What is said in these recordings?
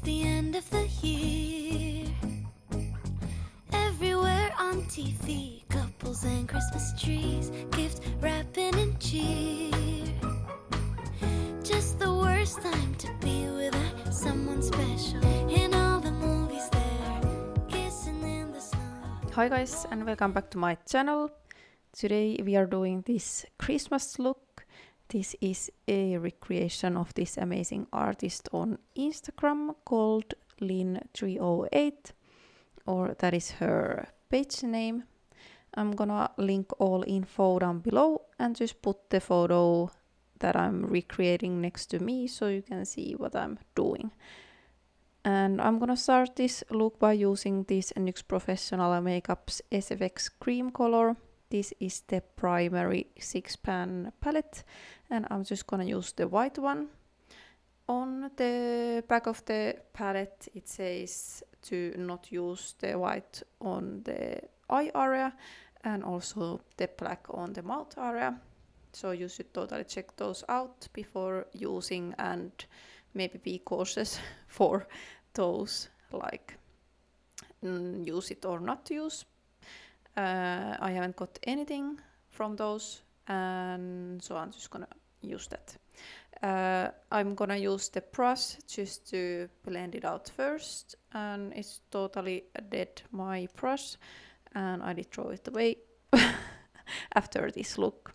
the end of the year. Everywhere on TV, couples and Christmas trees, gift wrapping and cheer. Just the worst time to be without someone special. In all the movies there, kissing in the snow. Hi guys, and welcome back to my channel. Today we are doing this Christmas look. This is a recreation of this amazing artist on Instagram called Lin308, or that is her page name. I'm gonna link all info down below and just put the photo that I'm recreating next to me so you can see what I'm doing. And I'm gonna start this look by using this NYX Professional Makeup's SFX Creme color. This is the primary 6-pan palette, and I'm just gonna use the white one. On the back of the palette it says to not use the white on the eye area and also the black on the mouth area. So you should totally check those out before using and maybe be cautious for those, like use it or not use. I haven't got anything from those, and so I'm just gonna use that. I'm gonna use the brush just to blend it out first, and it's totally dead, my brush, and I did throw it away after this look.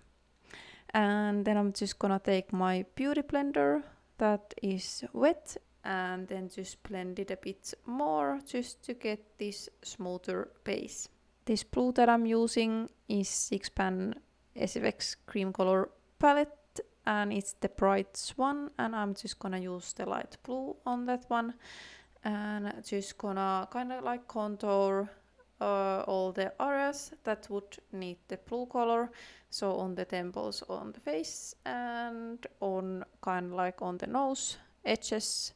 And then I'm just gonna take my beauty blender that is wet and then just blend it a bit more just to get this smoother base. This blue that I'm using is 6-pan SFX Creme color palette, and it's the bright one, and I'm just gonna use the light blue on that one and just gonna kind of like contour all the areas that would need the blue color, so on the temples on the face and on kind of like on the nose edges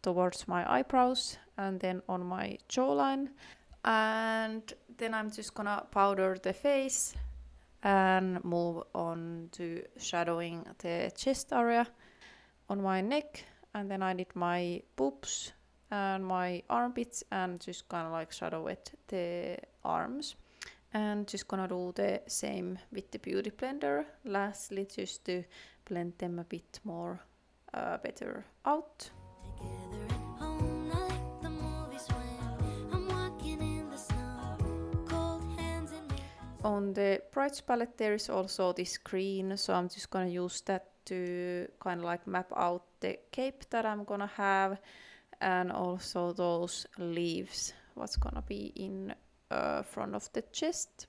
towards my eyebrows and then on my jawline. And then I'm just gonna powder the face and move on to shadowing the chest area on my neck, and then I did my boobs and my armpits and just kind of like shadow it the arms, and just gonna do the same with the beauty blender lastly just to blend them a bit more better out. Together at home, I like the movies when I'm walking in the snow, cold hands and me. On the brights palette there is also this green, so I'm just gonna use that to kind of like map out the cape that I'm gonna have, and also those leaves, what's gonna be in front of the chest.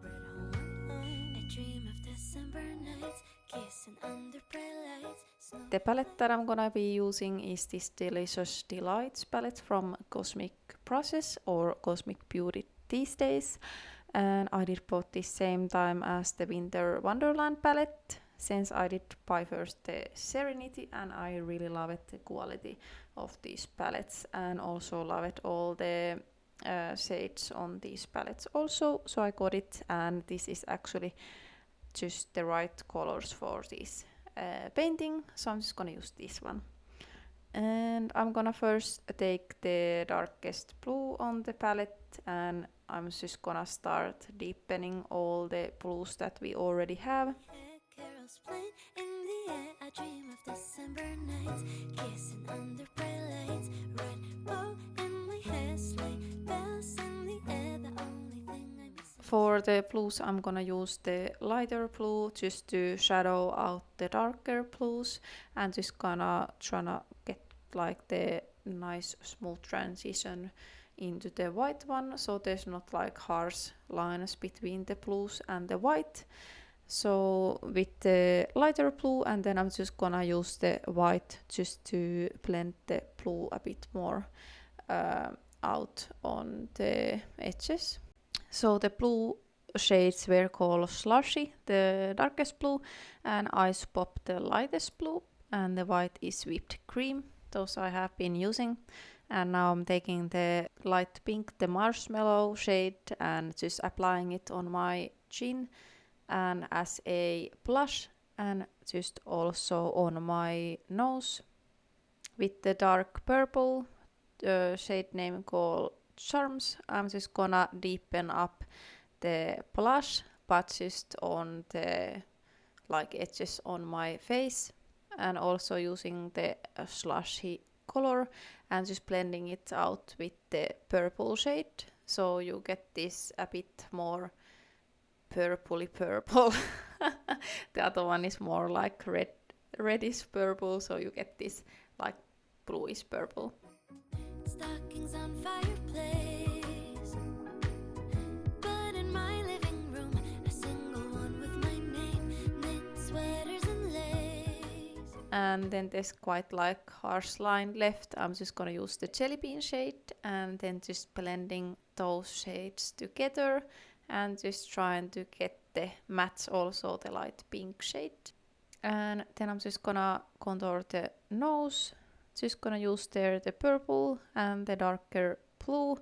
I dream of December nights, kissing under bright lights, snow. The palette that I'm gonna be using is this Delicious Delights palette from Cosmic Process or Cosmic Beauty these days, and I did both the same time as the Winter Wonderland palette, since I did buy first the Serenity and I really love it, the quality of these palettes, and also love it all the shades on these palettes also, so I got it, and this is actually just the right colors for this painting, so I'm just gonna use this one. And I'm gonna first take the darkest blue on the palette, and I'm just gonna start deepening all the blues that we already have. Carols playing in the air. I dream of December nights, kissing under bright lights, red bow in my hair, sleigh bells in the air. The only thing I miss. For the blues I'm gonna use the lighter blue just to shadow out the darker blues, and just gonna tryna get like the nice smooth transition into the white one, so there's not like harsh lines between the blues and the white. So with the lighter blue, and then I'm just gonna use the white just to blend the blue a bit more out on the edges. So the blue shades were called Slushy, the darkest blue, and Ice Pop, the lightest blue, and the white is Whipped Cream. Those I have been using. And now I'm taking the light pink, the Marshmallow shade, and just applying it on my chin and as a blush, and just also on my nose with the dark purple shade name called Charms. I'm just gonna deepen up the blush, but just on the like edges on my face, and also using the slushy color and just blending it out with the purple shade, so you get this a bit more purpley purple. The other one is more like reddish purple, so you get this like bluish purple. Stockings on fireplace, but in my living room, a single one with my name, knit sweaters and lace. And then there's quite like harsh line left. I'm just gonna use the jelly bean shade and then just blending those shades together and just trying to get the match also the light pink shade. And then I'm just gonna contour the nose. Just gonna use there the purple and the darker blue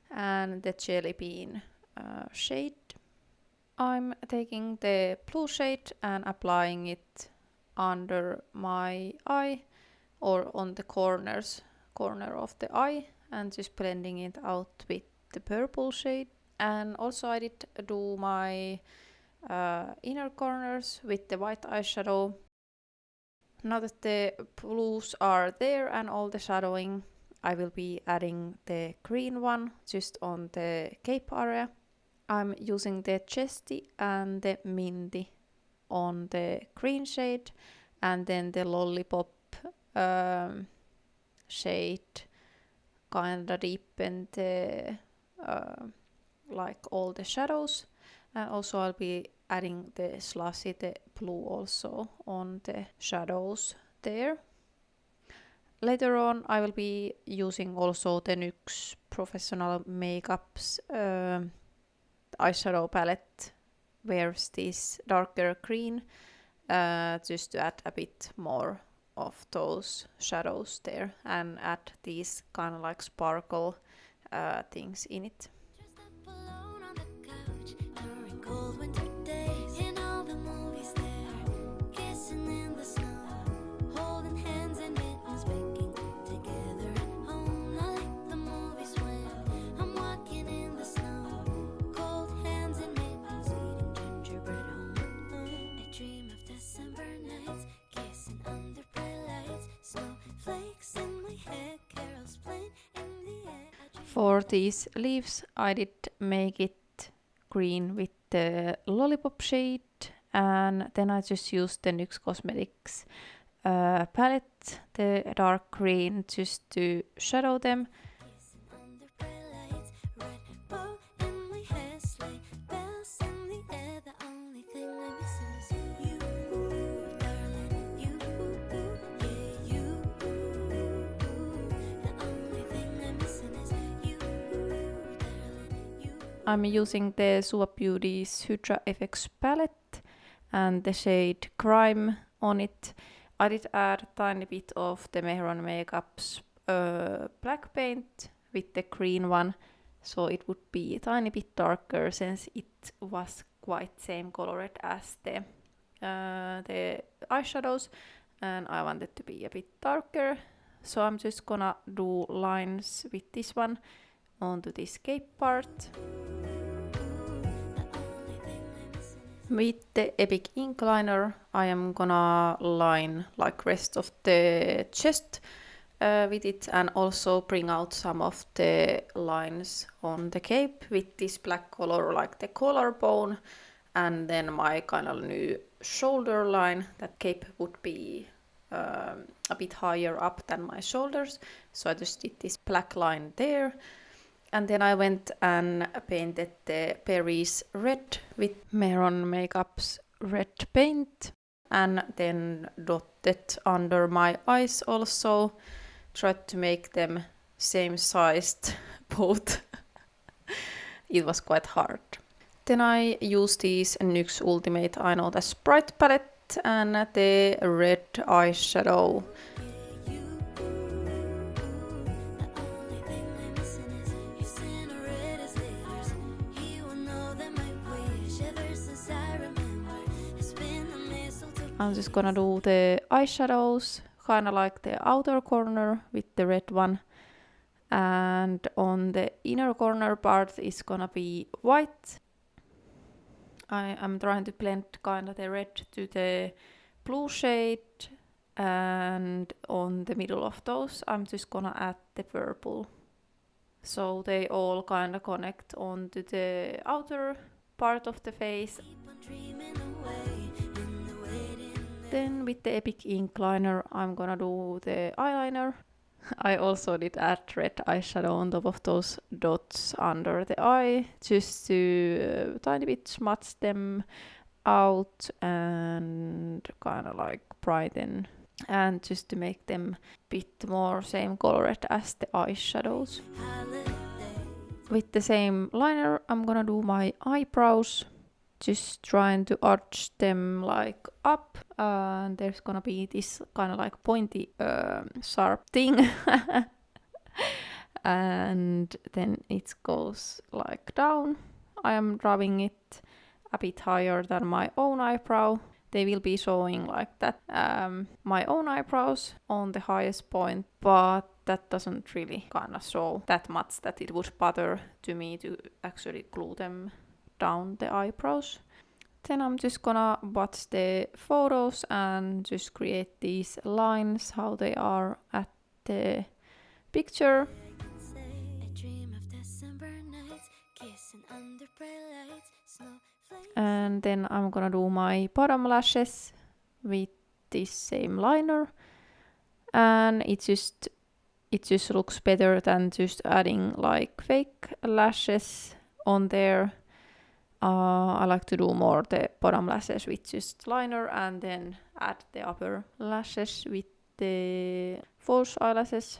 and the jelly bean shade. I'm taking the blue shade and applying it under my eye or on the corner of the eye, and just blending it out with the purple shade. And also I did do my inner corners with the white eyeshadow. Now that the blues are there and all the shadowing, I will be adding the green one just on the cape area. I'm using the chesty and the minty on the green shade, and then the lollipop shade kinda deepen the like all the shadows. And also I'll be adding the slushy, the blue also on the shadows there. Later on I will be using also the NYX Professional Makeups eyeshadow palette, where's this darker green, just to add a bit more of those shadows there and add these kind of like sparkle things in it. Dressed up alone on the couch during cold winter days. In all the movies there, kissing in the snow, holding hands and mittens, baking together at home. Not like the movies when I'm walking in the snow, cold hands and mittens, eating gingerbread home alone. I dream of December nights, kissing under bright lights, snowflakes in my hair, carols playing in the air. For these leaves I did make it green with the lollipop shade, and then I just used the NYX Cosmetics palette, the dark green, just to shadow them. Kissing under bright lights, red bow in my hair, sleigh bells in the air. The only thing I'm missing is you, darling. You, yeah, you. The only thing I'm missing is you, darling. You. I'm using the Suva Beauty's Hydra FX palette and the shade Crime on it. I did add a tiny bit of the Mehron Makeup's black paint with the green one, so it would be a tiny bit darker since it was quite same colored as the eyeshadows, and I wanted to be a bit darker. So I'm just gonna do lines with this one onto this cape part. With the Epic ink liner, I am gonna line like rest of the chest with it, and also bring out some of the lines on the cape with this black color, like the collarbone, and then my kind of new shoulder line. That cape would be a bit higher up than my shoulders, so I just did this black line there. And then I went and painted the berries red with Mehron Makeup's red paint, and then dotted under my eyes also. Tried to make them same sized both. It was quite hard. Then I used this NYX Ultimate I Know That's Bright palette and the red eyeshadow. I'm just gonna do the eyeshadows kind of like the outer corner with the red one. And on the inner corner part is gonna be white. I am trying to blend kind of the red to the blue shade, and on the middle of those I'm just gonna add the purple. So they all kind of connect onto the outer part of the face. Then with the Epic Ink Liner I'm gonna do the eyeliner. I also did add red eyeshadow on top of those dots under the eye, just to tiny bit smudge them out and kind of like brighten, and just to make them bit more same colored as the eyeshadows. With the same liner I'm gonna do my eyebrows, just trying to arch them like up, and there's gonna be this kind of like pointy sharp thing and then it goes like down. I am drawing it a bit higher than my own eyebrow. They will be showing like that, my own eyebrows on the highest point, but that doesn't really kind of show that much that it would bother to me to actually glue them down the eyebrows. Then I'm just gonna watch the photos and just create these lines how they are at the picture. And then I'm gonna do my bottom lashes with this same liner, and it just looks better than just adding like fake lashes on there. I like to do more the bottom lashes with just liner and then add the upper lashes with the false eyelashes.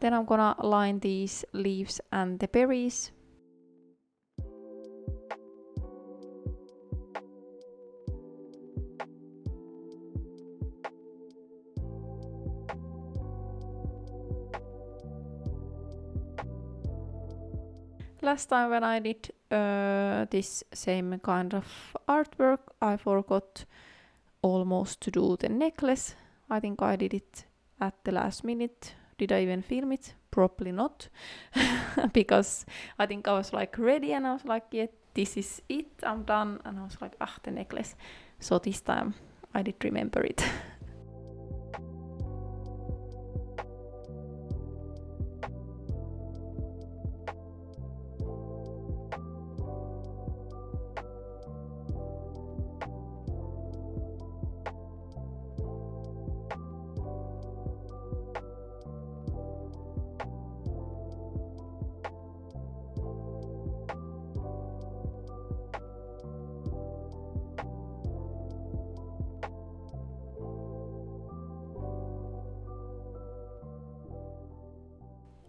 Then I'm gonna line these leaves and the berries. Last time when I did this same kind of artwork, I forgot almost to do the necklace. I think I did it at the last minute. Did I even film it? Probably not. Because I think I was like ready and I was like, yeah, this is it, I'm done. And I was like, the necklace. So this time I did remember it.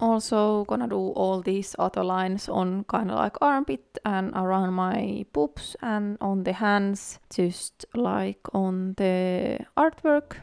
Also gonna do all these other lines on kind of like armpit and around my boobs and on the hands, just like on the artwork.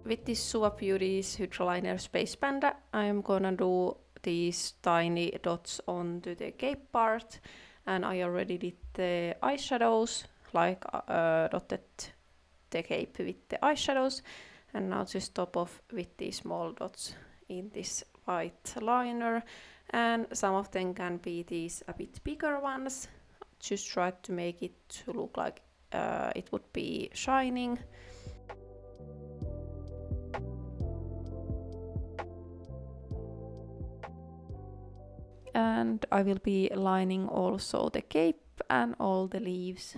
With this Suva Beauty's Hydra Liner Space Panda, I'm gonna do these tiny dots onto the cape part, and I already did the eyeshadows, like dotted the cape with the eyeshadows, and now just top off with these small dots in this white liner, and some of them can be these a bit bigger ones. Just try to make it to look like it would be shining. And I will be lining also the cape and all the leaves.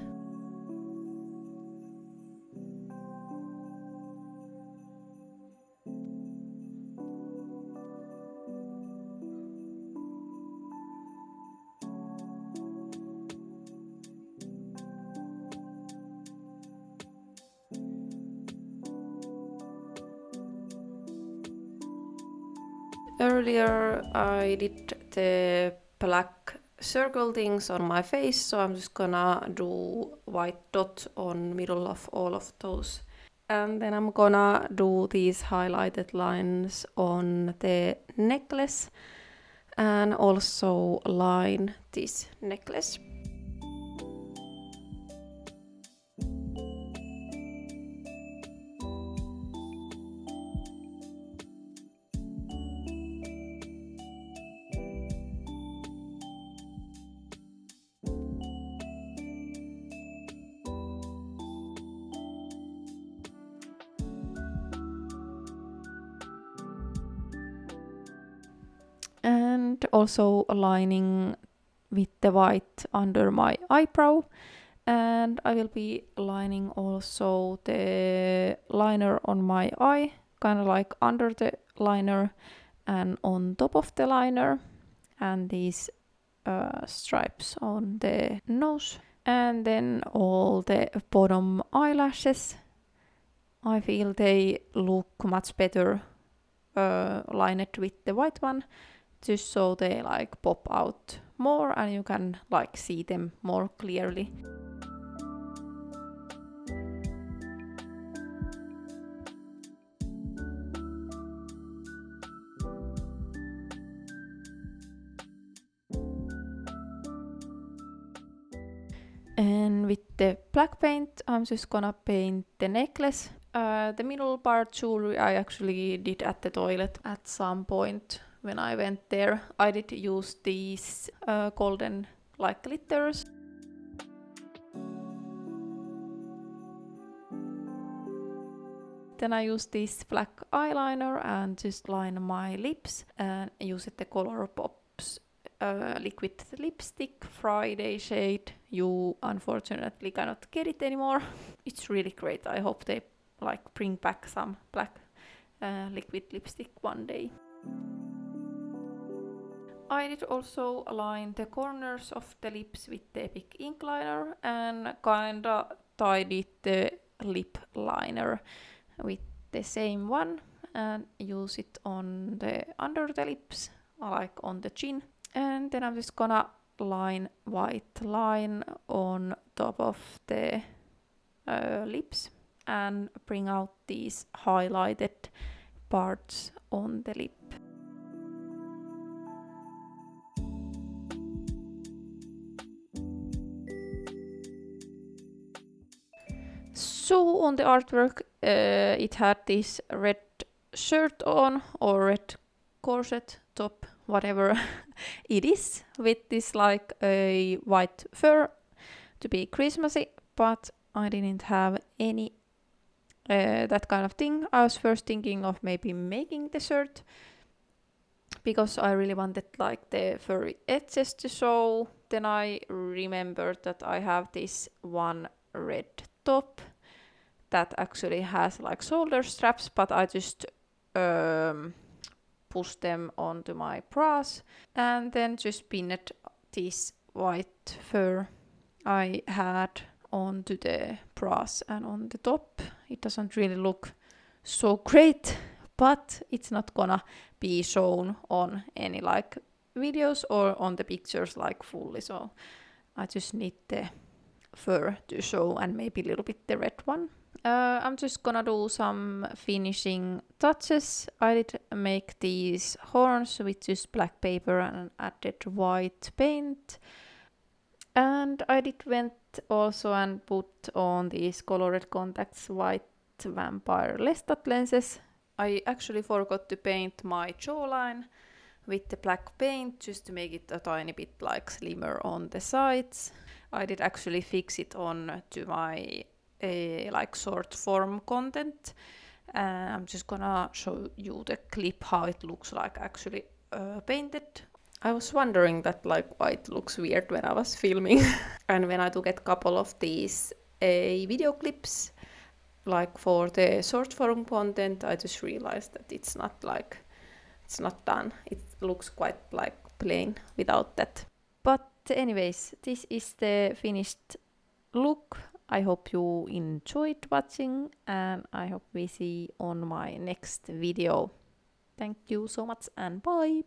Earlier I did the black circle things on my face, so I'm just gonna do white dot on middle of all of those. And then I'm gonna do these highlighted lines on the necklace and also line this necklace. And also aligning with the white under my eyebrow. And I will be lining also the liner on my eye, kind of like under the liner and on top of the liner, and these stripes on the nose. And then all the bottom eyelashes. I feel they look much better lined with the white one, just so they like pop out more and you can like see them more clearly. And with the black paint, I'm just gonna paint the necklace. The middle part jewelry I actually did at the toilet at some point when I went there. I did use these golden like glitters. Then I used this black eyeliner and just line my lips and used the Colourpop's liquid lipstick Friday shade. You unfortunately cannot get it anymore. It's really great. I hope they like bring back some black liquid lipstick one day. I did also align the corners of the lips with the big ink liner and kinda tidied the lip liner with the same one and use it on the under the lips, like on the chin. And then I'm just gonna line white line on top of the lips and bring out these highlighted parts on the lip. So on the artwork it had this red shirt on or red corset top, whatever it is, with this like a white fur to be Christmassy, but I didn't have any that kind of thing. I was first thinking of maybe making the shirt because I really wanted like the furry edges to show. Then I remembered that I have this one red top that actually has like shoulder straps, but I just push them onto my bras and then just pinned this white fur I had onto the bras and on the top. It doesn't really look so great, but it's not gonna be shown on any like videos or on the pictures like fully, so I just need the fur to show and maybe a little bit the red one. I'm just gonna do some finishing touches. I did make these horns with just black paper and added white paint. And I did went also and put on these colored contacts white vampire lestat lenses. I actually forgot to paint my jawline with the black paint just to make it a tiny bit like slimmer on the sides. I did actually fix it on to my like short form content. I'm just gonna show you the clip how it looks like actually painted. I was wondering that like why it looks weird when I was filming. And when I took a couple of these video clips like for the short form content, I just realized that it's not done. It looks quite like plain without that. But anyways, this is the finished look. I hope you enjoyed watching and I hope we see on my next video. Thank you so much and bye!